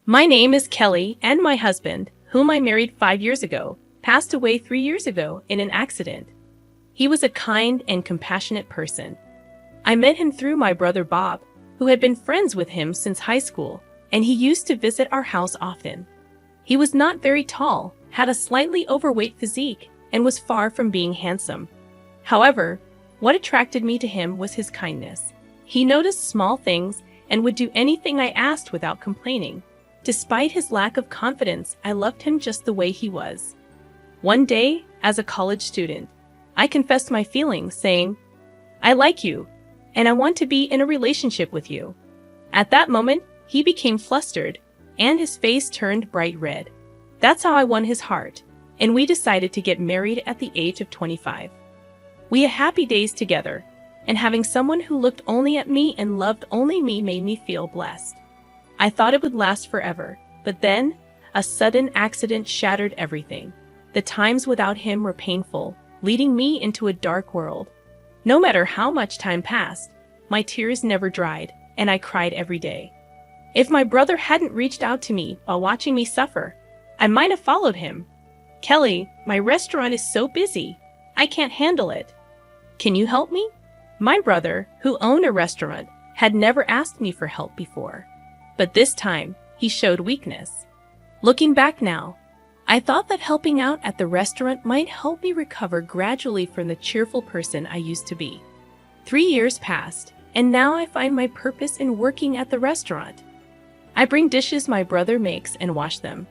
My name is Kelly, and my husband, whom I married 5 years ago, passed away 3 years ago in an accident. He was a kind and compassionate person. I met him through my brother Bob, who had been friends with him since high school, and he used to visit our house often. He was not very tall, had a slightly overweight physique, and was far from being handsome. However, what attracted me to him was his kindness. He noticed small things and would do anything I asked without complaining. Despite his lack of confidence, I loved him just the way he was. One day, as a college student, I confessed my feelings, saying, "I like you, and I want to be in a relationship with you." At that moment, he became flustered, and his face turned bright red. That's how I won his heart, and we decided to get married at the age of 25. We had happy days together, and having someone who looked only at me and loved only me made me feel blessed. I thought it would last forever, but then, a sudden accident shattered everything. The times without him were painful, leading me into a dark world. No matter how much time passed, my tears never dried, and I cried every day. If my brother hadn't reached out to me while watching me suffer, I might have followed him. "Kelly, my restaurant is so busy. I can't handle it. Can you help me?" My brother, who owned a restaurant, had never asked me for help before. But this time, he showed weakness. Looking back now, I thought that helping out at the restaurant might help me recover gradually from the cheerful person I used to be. 3 years passed, and now I find my purpose in working at the restaurant. I bring dishes my brother makes and wash them.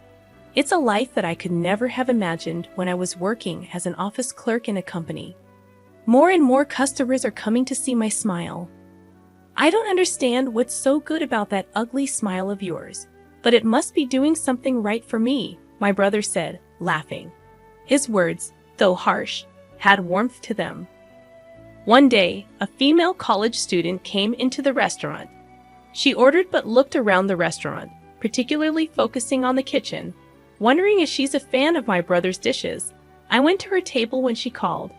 It's a life that I could never have imagined when I was working as an office clerk in a company. More and more customers are coming to see my smile. I don't understand what's so good about that ugly smile of yours, but it must be doing something right for me, my brother said, laughing. His words, though harsh, had warmth to them. One day, a female college student came into the restaurant. She ordered but looked around the restaurant, particularly focusing on the kitchen. Wondering if she's a fan of my brother's dishes, I went to her table when she called.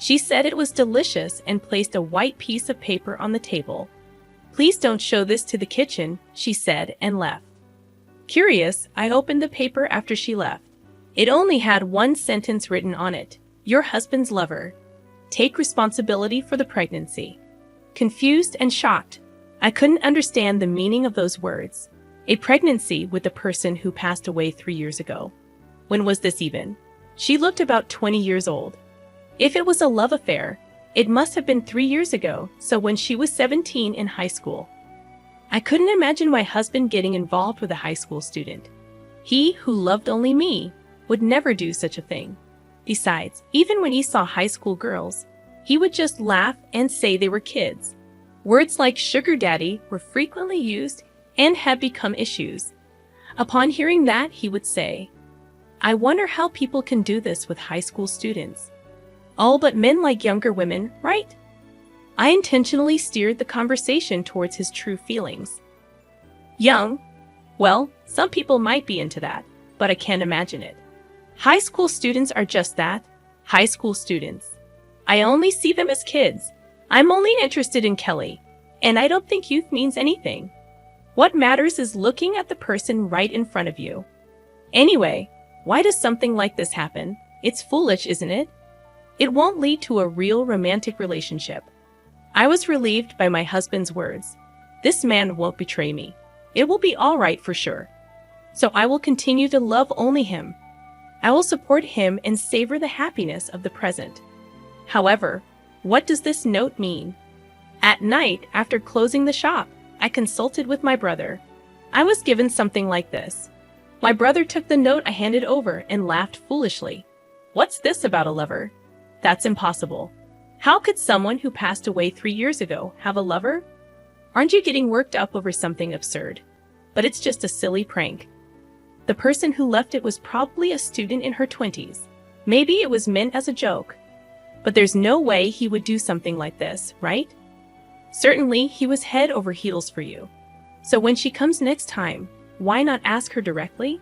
She said it was delicious and placed a white piece of paper on the table. "Please don't show this to the kitchen," she said, and left. Curious, I opened the paper after she left. It only had one sentence written on it: "Your husband's lover. Take responsibility for the pregnancy." Confused and shocked, I couldn't understand the meaning of those words. A pregnancy with the person who passed away 3 years ago. When was this even? She looked about 20 years old. If it was a love affair, it must have been 3 years ago, so when she was 17 in high school. I couldn't imagine my husband getting involved with a high school student. He, who loved only me, would never do such a thing. Besides, even when he saw high school girls, he would just laugh and say they were kids. Words like sugar daddy were frequently used and had become issues. Upon hearing that, he would say, "I wonder how people can do this with high school students. All but men like younger women, right?" I intentionally steered the conversation towards his true feelings. Young? Well, some people might be into that, but I can't imagine it. High school students are just that, high school students. I only see them as kids. I'm only interested in Kelly, and I don't think youth means anything. What matters is looking at the person right in front of you. Anyway, why does something like this happen? It's foolish, isn't it? It won't lead to a real romantic relationship. I was relieved by my husband's words. This man won't betray me. It will be all right for sure. So I will continue to love only him. I will support him and savor the happiness of the present. However, what does this note mean? At night, after closing the shop, I consulted with my brother. I was given something like this. My brother took the note I handed over and laughed foolishly. "What's this about a lover? That's impossible. How could someone who passed away 3 years ago have a lover? Aren't you getting worked up over something absurd? But it's just a silly prank." The person who left it was probably a student in her 20s. Maybe it was meant as a joke. But there's no way he would do something like this, right? Certainly, he was head over heels for you. So when she comes next time, why not ask her directly?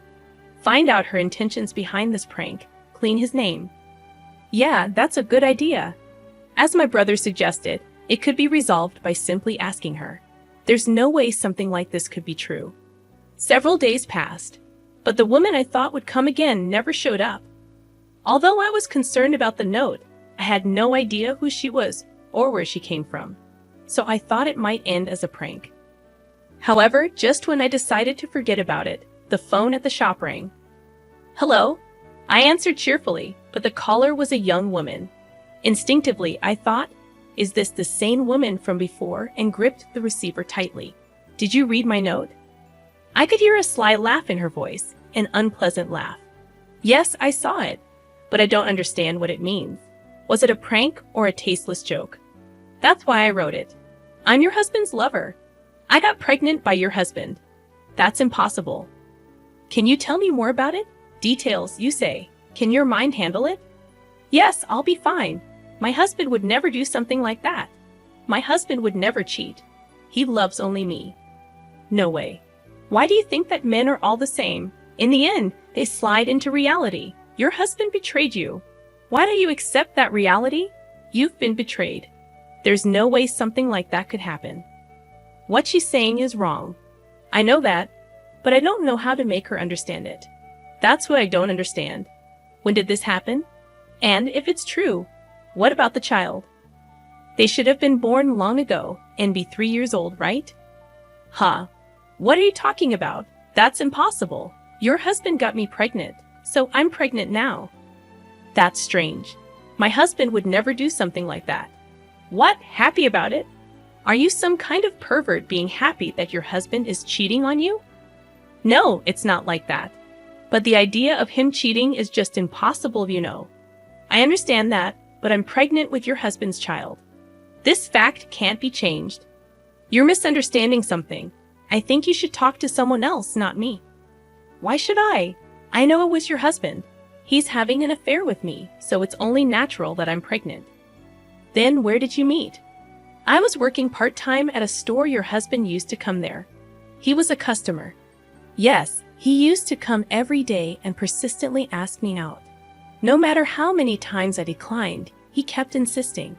Find out her intentions behind this prank, clean his name. Yeah, that's a good idea. As my brother suggested, it could be resolved by simply asking her. There's no way something like this could be true. Several days passed, but the woman I thought would come again never showed up. Although I was concerned about the note, I had no idea who she was or where she came from, so I thought it might end as a prank. However, just when I decided to forget about it, the phone at the shop rang. "Hello?" I answered cheerfully, but the caller was a young woman. Instinctively, I thought, is this the same woman from before, and gripped the receiver tightly. "Did you read my note?" I could hear a sly laugh in her voice, an unpleasant laugh. "Yes, I saw it, but I don't understand what it means. Was it a prank or a tasteless joke?" "That's why I wrote it. I'm your husband's lover. I got pregnant by your husband." "That's impossible." "Can you tell me more about it? Details, you say. Can your mind handle it?" "Yes, I'll be fine. My husband would never do something like that. My husband would never cheat. He loves only me." "No way. Why do you think that men are all the same? In the end, they slide into reality. Your husband betrayed you. Why don't you accept that reality? You've been betrayed. There's no way something like that could happen. What she's saying is wrong. I know that, but I don't know how to make her understand it. That's what I don't understand. When did this happen? And if it's true, what about the child? They should have been born long ago and be 3 years old, right?" "Huh? What are you talking about? That's impossible. Your husband got me pregnant, so I'm pregnant now." "That's strange. My husband would never do something like that." "What? Happy about it? Are you some kind of pervert being happy that your husband is cheating on you?" "No, it's not like that. But the idea of him cheating is just impossible, you know." "I understand that, but I'm pregnant with your husband's child. This fact can't be changed. You're misunderstanding something. I think you should talk to someone else, not me." "Why should I? I know it was your husband. He's having an affair with me, so it's only natural that I'm pregnant." "Then where did you meet?" "I was working part-time at a store your husband used to come there. He was a customer." "Yes, he used to come every day and persistently ask me out. No matter how many times I declined, he kept insisting.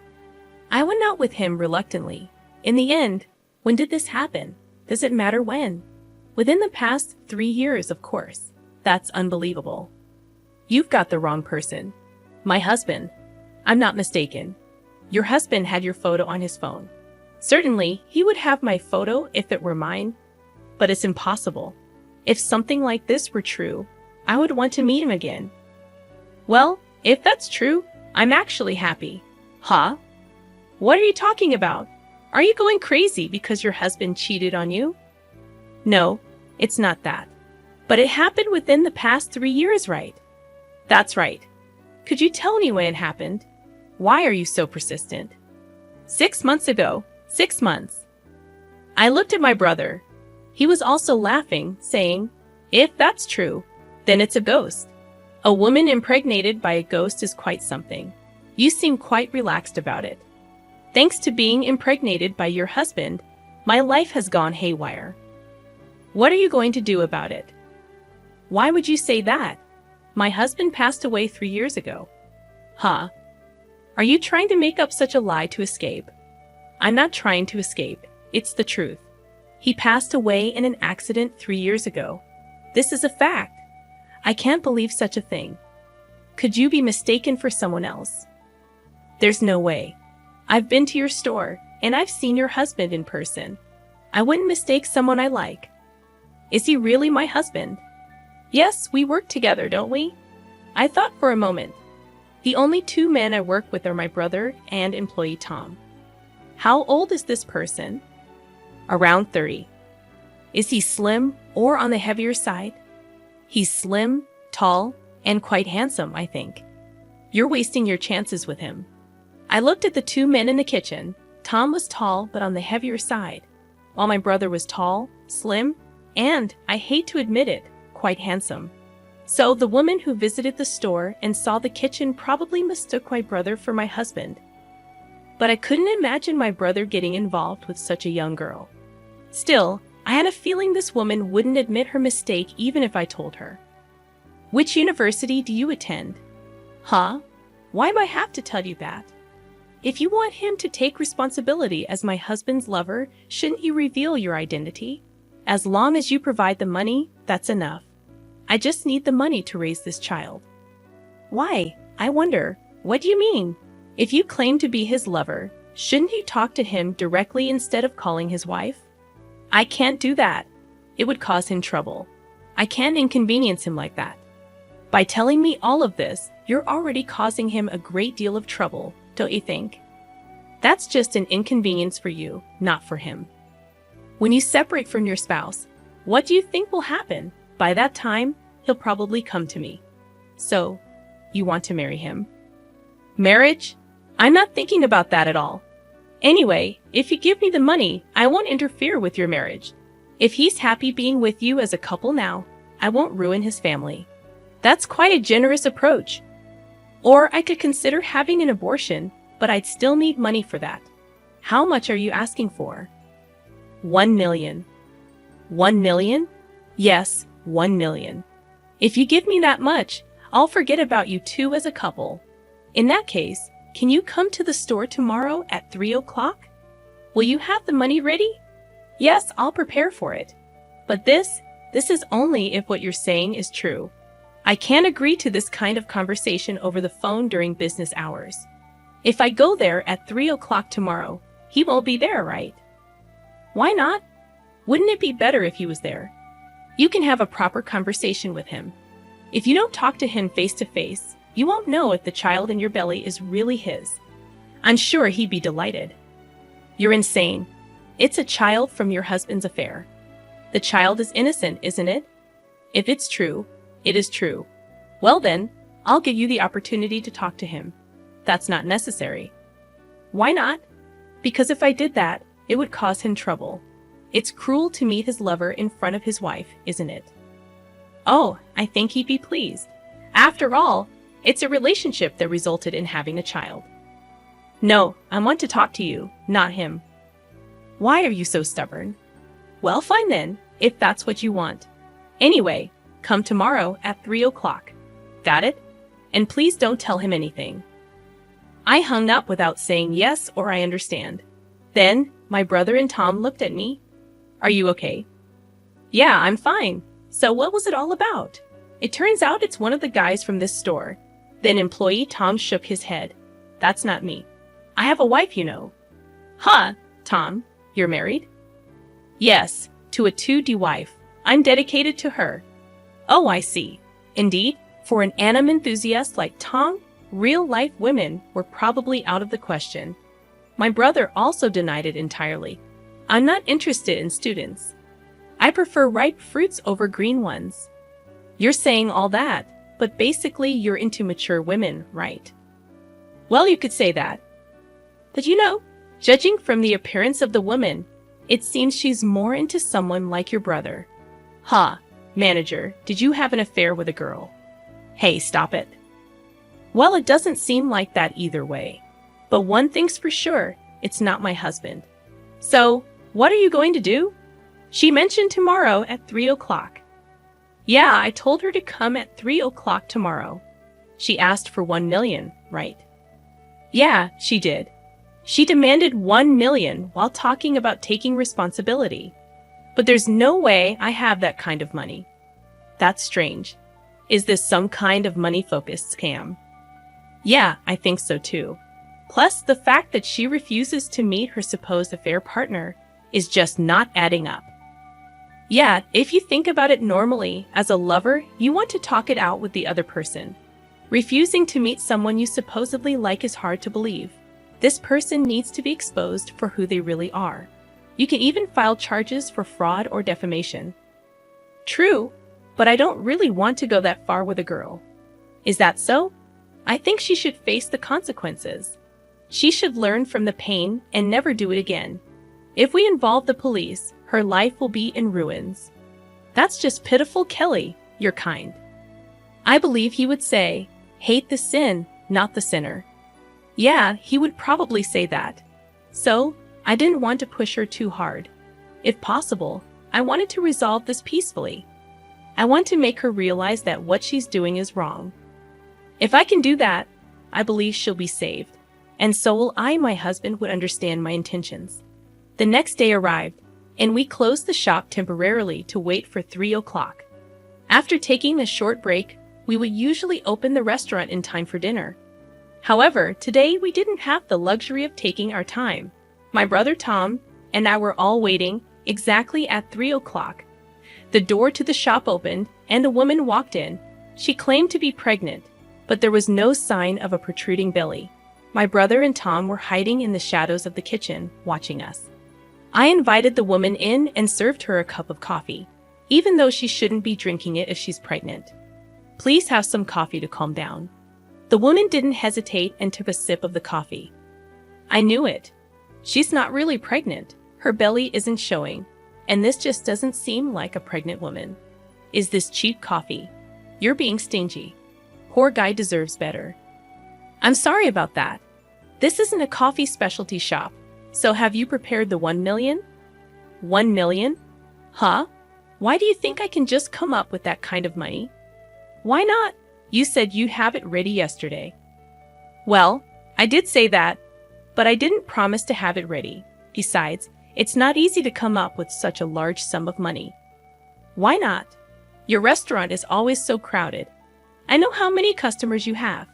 I went out with him reluctantly. In the end, when did this happen? Does it matter when? Within the past 3 years, of course. That's unbelievable." "You've got the wrong person. My husband. I'm not mistaken. Your husband had your photo on his phone. Certainly, he would have my photo if it were mine, but it's impossible. If something like this were true, I would want to meet him again." "Well, if that's true, I'm actually happy." "Huh? What are you talking about? Are you going crazy because your husband cheated on you?" "No, it's not that. But it happened within the past 3 years, right?" "That's right. Could you tell me when it happened? Why are you so persistent?" 6 months ago. 6 months. I looked at my brother. He was also laughing, saying, "If that's true, then it's a ghost. A woman impregnated by a ghost is quite something. You seem quite relaxed about it. Thanks to being impregnated by your husband, my life has gone haywire. What are you going to do about it?" "Why would you say that? My husband passed away 3 years ago." "Huh? Are you trying to make up such a lie to escape?" "I'm not trying to escape. It's the truth. He passed away in an accident 3 years ago. This is a fact. I can't believe such a thing. Could you be mistaken for someone else?" "There's no way. I've been to your store, and I've seen your husband in person. I wouldn't mistake someone I like." "Is he really my husband?" "Yes, we work together, don't we?" I thought for a moment. The only 2 men I work with are my brother and employee Tom. "How old is this person?" "Around 30. "Is he slim or on the heavier side?" "He's slim, tall, and quite handsome, I think." "You're wasting your chances with him." I looked at the 2 men in the kitchen. Tom was tall but on the heavier side, while my brother was tall, slim, and, I hate to admit it, quite handsome. So the woman who visited the store and saw the kitchen probably mistook my brother for my husband. But I couldn't imagine my brother getting involved with such a young girl. Still, I had a feeling this woman wouldn't admit her mistake even if I told her. "Which university do you attend?" "Huh? Why do I have to tell you that?" "If you want him to take responsibility as my husband's lover, shouldn't you reveal your identity? As long as you provide the money, that's enough. I just need the money to raise this child. Why? I wonder. What do you mean? If you claim to be his lover, shouldn't you talk to him directly instead of calling his wife? I can't do that. It would cause him trouble. I can't inconvenience him like that. By telling me all of this, you're already causing him a great deal of trouble, don't you think? That's just an inconvenience for you, not for him. When you separate from your spouse, what do you think will happen? By that time, he'll probably come to me. So, you want to marry him? Marriage? I'm not thinking about that at all. Anyway, if you give me the money, I won't interfere with your marriage. If he's happy being with you as a couple now, I won't ruin his family. That's quite a generous approach. Or I could consider having an abortion, but I'd still need money for that. How much are you asking for? 1 million. 1 million? Yes, 1 million. If you give me that much, I'll forget about you two as a couple. In that case, can you come to the store tomorrow at 3 o'clock? Will you have the money ready? Yes, I'll prepare for it. But this is only if what you're saying is true. I can't agree to this kind of conversation over the phone during business hours. If I go there at 3 o'clock tomorrow, he won't be there, right? Why not? Wouldn't it be better if he was there? You can have a proper conversation with him. If you don't talk to him face to face, you won't know if the child in your belly is really his. I'm sure he'd be delighted. You're insane. It's a child from your husband's affair. The child is innocent, isn't it? If it's true, it is true. Well then, I'll give you the opportunity to talk to him. That's not necessary. Why not? Because if I did that, it would cause him trouble. It's cruel to meet his lover in front of his wife, isn't it? Oh, I think he'd be pleased. After all, it's a relationship that resulted in having a child. No, I want to talk to you, not him. Why are you so stubborn? Well, fine then, if that's what you want. Anyway, come tomorrow at 3 o'clock. Got it? And please don't tell him anything. I hung up without saying yes or I understand. Then, my brother and Tom looked at me. Are you okay? Yeah, I'm fine. So what was it all about? It turns out it's one of the guys from this store. Then employee Tom shook his head. That's not me. I have a wife, you know. Huh, Tom, you're married? Yes, to a 2D wife. I'm dedicated to her. Oh, I see. Indeed, for an anime enthusiast like Tom, real-life women were probably out of the question. My brother also denied it entirely. I'm not interested in students. I prefer ripe fruits over green ones. You're saying all that, but basically you're into mature women, right? Well, you could say that. But you know, judging from the appearance of the woman, it seems she's more into someone like your brother. Huh, manager, did you have an affair with a girl? Hey, stop it. Well, it doesn't seem like that either way. But one thing's for sure, it's not my husband. So, what are you going to do? She mentioned tomorrow at 3 o'clock. Yeah, I told her to come at 3 o'clock tomorrow. She asked for 1 million, right? Yeah, she did. She demanded 1 million while talking about taking responsibility. But there's no way I have that kind of money. That's strange. Is this some kind of money-focused scam? Yeah, I think so too. Plus, the fact that she refuses to meet her supposed affair partner is just not adding up. Yeah, if you think about it normally, as a lover, you want to talk it out with the other person. Refusing to meet someone you supposedly like is hard to believe. This person needs to be exposed for who they really are. You can even file charges for fraud or defamation. True, but I don't really want to go that far with a girl. Is that so? I think she should face the consequences. She should learn from the pain and never do it again. If we involve the police, her life will be in ruins. That's just pitiful, Kelly. You're kind. I believe he would say, hate the sin, not the sinner. Yeah, he would probably say that. So, I didn't want to push her too hard. If possible, I wanted to resolve this peacefully. I want to make her realize that what she's doing is wrong. If I can do that, I believe she'll be saved. And so will I. My husband would understand my intentions. The next day arrived, and we closed the shop temporarily to wait for 3 o'clock. After taking a short break, we would usually open the restaurant in time for dinner. However, today we didn't have the luxury of taking our time. My brother Tom and I were all waiting exactly at 3 o'clock. The door to the shop opened and a woman walked in. She claimed to be pregnant, but there was no sign of a protruding belly. My brother and Tom were hiding in the shadows of the kitchen, watching us. I invited the woman in and served her a cup of coffee, even though she shouldn't be drinking it if she's pregnant. Please have some coffee to calm down. The woman didn't hesitate and took a sip of the coffee. I knew it. She's not really pregnant. Her belly isn't showing, and this just doesn't seem like a pregnant woman. Is this cheap coffee? You're being stingy. Poor guy deserves better. I'm sorry about that. This isn't a coffee specialty shop. So have you prepared the 1 million? 1 million? Huh? Why do you think I can just come up with that kind of money? Why not? You said you'd have it ready yesterday. Well, I did say that, but I didn't promise to have it ready. Besides, it's not easy to come up with such a large sum of money. Why not? Your restaurant is always so crowded. I know how many customers you have.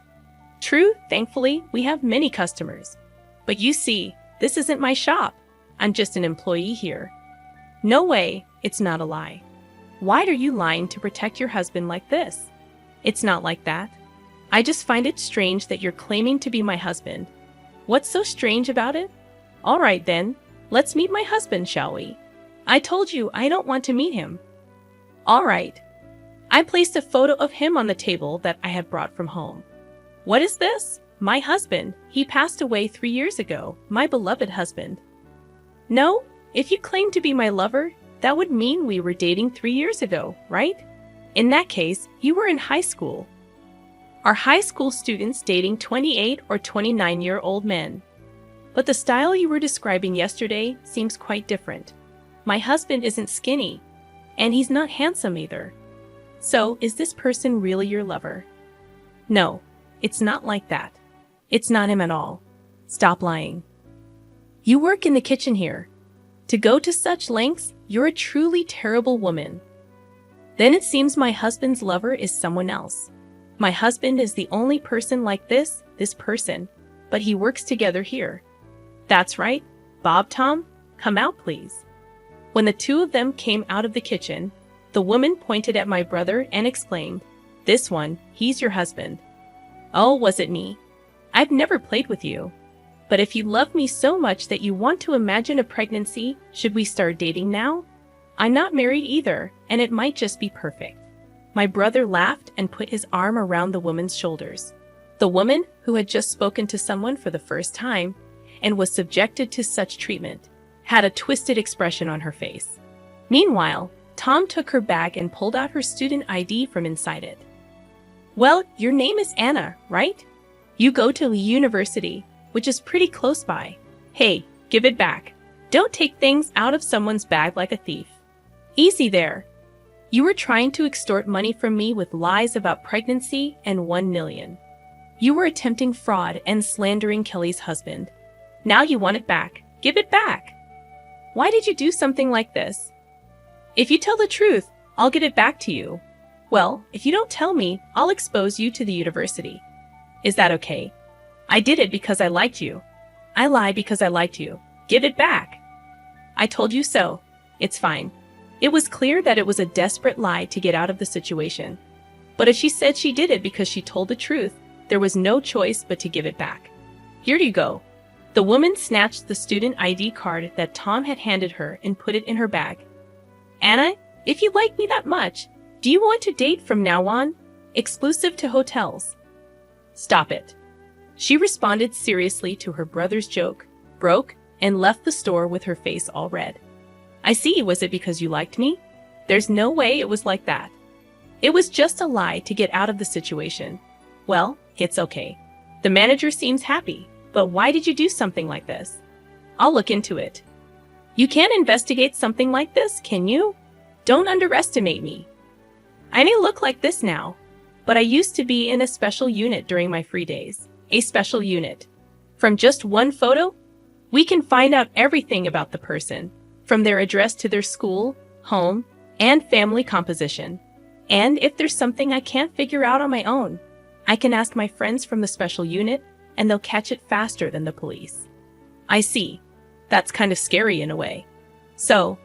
True, thankfully, we have many customers. But you see, this isn't my shop. I'm just an employee here. No way, it's not a lie. Why are you lying to protect your husband like this? It's not like that. I just find it strange that you're claiming to be my husband. What's so strange about it? All right then, let's meet my husband, shall we? I told you I don't want to meet him. All right. I placed a photo of him on the table that I have brought from home. What is this? My husband. He passed away 3 years ago, my beloved husband. No, if you claim to be my lover, that would mean we were dating 3 years ago, right? In that case, you were in high school. Are high school students dating 28 or 29-year-old men? But the style you were describing yesterday seems quite different. My husband isn't skinny, and he's not handsome either. So, is this person really your lover? No, it's not like that. It's not him at all. Stop lying. You work in the kitchen here. To go to such lengths, you're a truly terrible woman. Then it seems my husband's lover is someone else. My husband is the only person like this person, but he works together here. That's right. Bob, Tom, come out please. When the two of them came out of the kitchen, the woman pointed at my brother and exclaimed, "This one, he's your husband." Oh, was it me? I've never played with you. But if you love me so much that you want to imagine a pregnancy, should we start dating now? I'm not married either, and it might just be perfect. My brother laughed and put his arm around the woman's shoulders. The woman, who had just spoken to someone for the first time and was subjected to such treatment, had a twisted expression on her face. Meanwhile, Tom took her bag and pulled out her student ID from inside it. Well, your name is Anna, right? You go to the university, which is pretty close by. Hey, give it back. Don't take things out of someone's bag like a thief. Easy there. You were trying to extort money from me with lies about pregnancy and 1 million. You were attempting fraud and slandering Kelly's husband. Now you want it back. Give it back. Why did you do something like this? If you tell the truth, I'll get it back to you. Well, if you don't tell me, I'll expose you to the university. Is that okay? I did it because I liked you. I lied because I liked you. Give it back. I told you so. It's fine. It was clear that it was a desperate lie to get out of the situation. But if she said she did it because she told the truth, there was no choice but to give it back. Here you go. The woman snatched the student ID card that Tom had handed her and put it in her bag. Anna, if you like me that much, do you want to date from now on? Exclusive to hotels. Stop it. She responded seriously to her brother's joke, broke, and left the store with her face all red. I see, was it because you liked me? There's no way it was like that. It was just a lie to get out of the situation. Well, it's okay. The manager seems happy, but why did you do something like this? I'll look into it. You can't investigate something like this, can you? Don't underestimate me. I may look like this now, but I used to be in a special unit during my free days. A special unit. From just one photo, we can find out everything about the person. from their address to their school, home, and family composition. And if there's something I can't figure out on my own, I can ask my friends from the special unit, and they'll catch it faster than the police. I see. That's kind of scary in a way. So,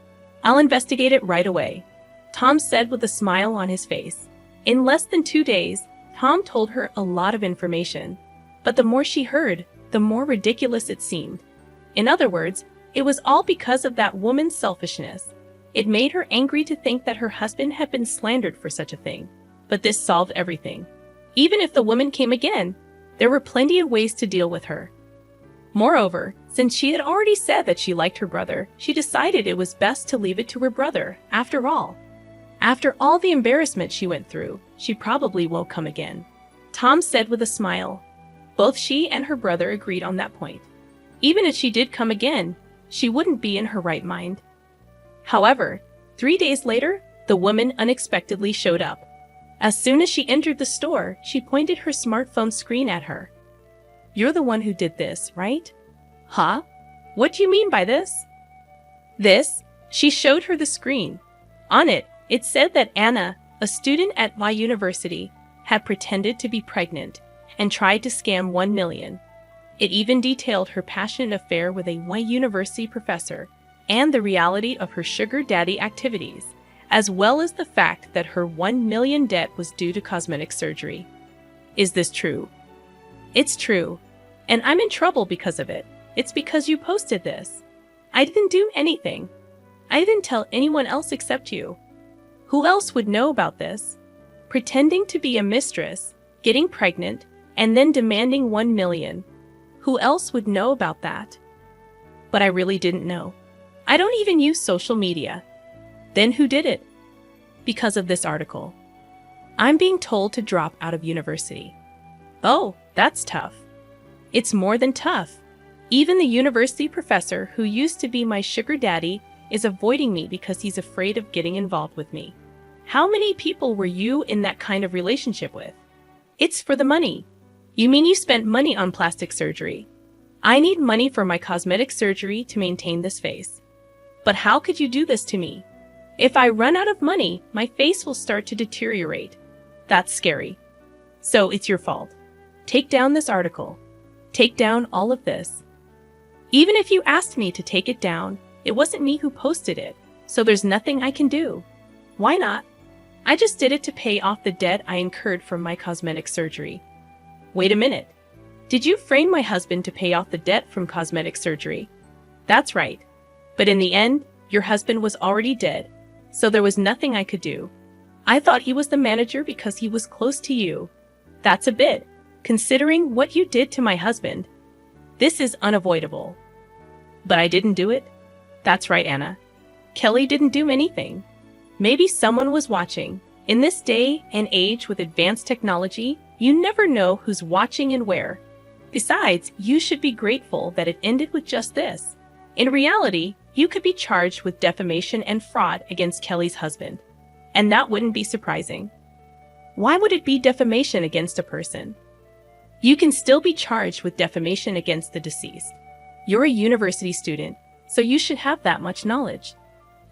I'll investigate it right away, Tom said with a smile on his face. In less than 2 days, Tom told her a lot of information, but the more she heard, the more ridiculous it seemed. In other words, it was all because of that woman's selfishness. It made her angry to think that her husband had been slandered for such a thing. But this solved everything. Even if the woman came again, there were plenty of ways to deal with her. Moreover, since she had already said that she liked her brother, she decided it was best to leave it to her brother, after all. After all the embarrassment she went through, she probably won't come again, Tom said with a smile. Both she and her brother agreed on that point. Even if she did come again, she wouldn't be in her right mind. However, 3 days later, the woman unexpectedly showed up. As soon as she entered the store, she pointed her smartphone screen at her. "You're the one who did this, right?" "Huh? What do you mean by this?" "This?" She showed her the screen. On it, it said that Anna, a student at my university, had pretended to be pregnant and tried to scam $1 million. It even detailed her passionate affair with a Y University professor and the reality of her sugar daddy activities, as well as the fact that her $1 million debt was due to cosmetic surgery. Is this true? It's true, and I'm in trouble because of it. It's because you posted this. I didn't do anything. I didn't tell anyone else except you. Who else would know about this? Pretending to be a mistress, getting pregnant, and then demanding $1 million. Who else would know about that? But I really didn't know. I don't even use social media. Then who did it? Because of this article. I'm being told to drop out of university. Oh, that's tough. It's more than tough. Even the university professor who used to be my sugar daddy is avoiding me because he's afraid of getting involved with me. How many people were you in that kind of relationship with? It's for the money. You mean you spent money on plastic surgery? I need money for my cosmetic surgery to maintain this face. But how could you do this to me? If I run out of money, my face will start to deteriorate. That's scary. So it's your fault. Take down this article. Take down all of this. Even if you asked me to take it down, it wasn't me who posted it, so there's nothing I can do. Why not? I just did it to pay off the debt I incurred from my cosmetic surgery. Wait a minute. Did you frame my husband to pay off the debt from cosmetic surgery? That's right. But in the end, your husband was already dead, so there was nothing I could do. I thought he was the manager because he was close to you. That's a bit, considering what you did to my husband. This is unavoidable. But I didn't do it? That's right, Anna. Kelly didn't do anything. Maybe someone was watching. In this day and age with advanced technology, you never know who's watching and where. Besides, you should be grateful that it ended with just this. In reality, you could be charged with defamation and fraud against Kelly's husband. And that wouldn't be surprising. Why would it be defamation against a person? You can still be charged with defamation against the deceased. You're a university student, so you should have that much knowledge.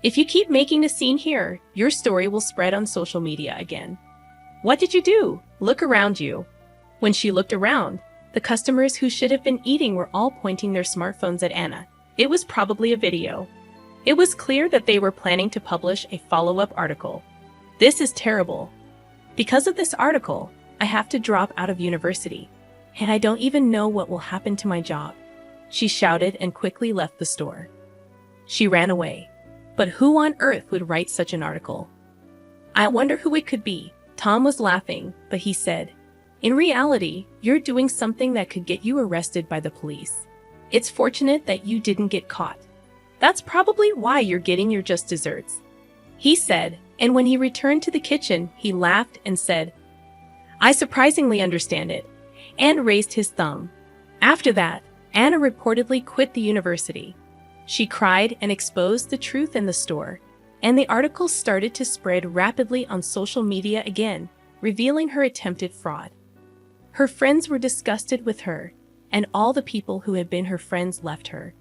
If you keep making a scene here, your story will spread on social media again. What did you do? Look around you. When she looked around, the customers who should have been eating were all pointing their smartphones at Anna. It was probably a video. It was clear that they were planning to publish a follow-up article. This is terrible. Because of this article, I have to drop out of university, and I don't even know what will happen to my job. She shouted and quickly left the store. She ran away. But who on earth would write such an article? I wonder who it could be. Tom was laughing, but he said, "In reality, you're doing something that could get you arrested by the police. It's fortunate that you didn't get caught. That's probably why you're getting your just desserts," he said, and when he returned to the kitchen, he laughed and said, "I surprisingly understand it," and raised his thumb. After that, Anna reportedly quit the university. She cried and exposed the truth in the store, and the article started to spread rapidly on social media again, revealing her attempted fraud. Her friends were disgusted with her, and all the people who had been her friends left her.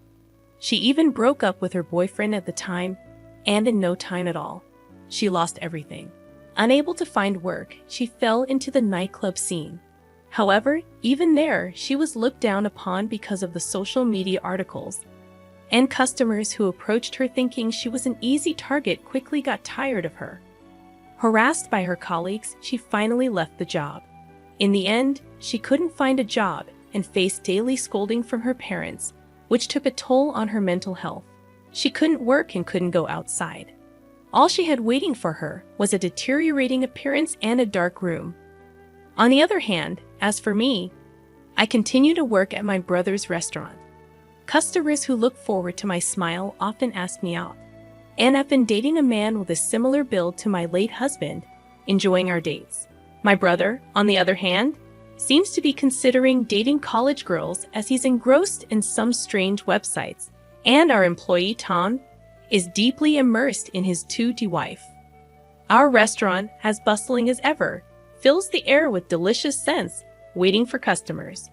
She even broke up with her boyfriend at the time, and in no time at all, she lost everything. Unable to find work, she fell into the nightclub scene. However, even there, she was looked down upon because of the social media articles, and customers who approached her thinking she was an easy target quickly got tired of her. Harassed by her colleagues, she finally left the job. In the end, she couldn't find a job and faced daily scolding from her parents, which took a toll on her mental health. She couldn't work and couldn't go outside. All she had waiting for her was a deteriorating appearance and a dark room. On the other hand, as for me, I continue to work at my brother's restaurant. Customers who look forward to my smile often ask me out, and I've been dating a man with a similar build to my late husband, enjoying our dates. My brother, on the other hand, seems to be considering dating college girls as he's engrossed in some strange websites, and our employee Tom is deeply immersed in his 2D wife. Our restaurant, as bustling as ever, fills the air with delicious scents, waiting for customers.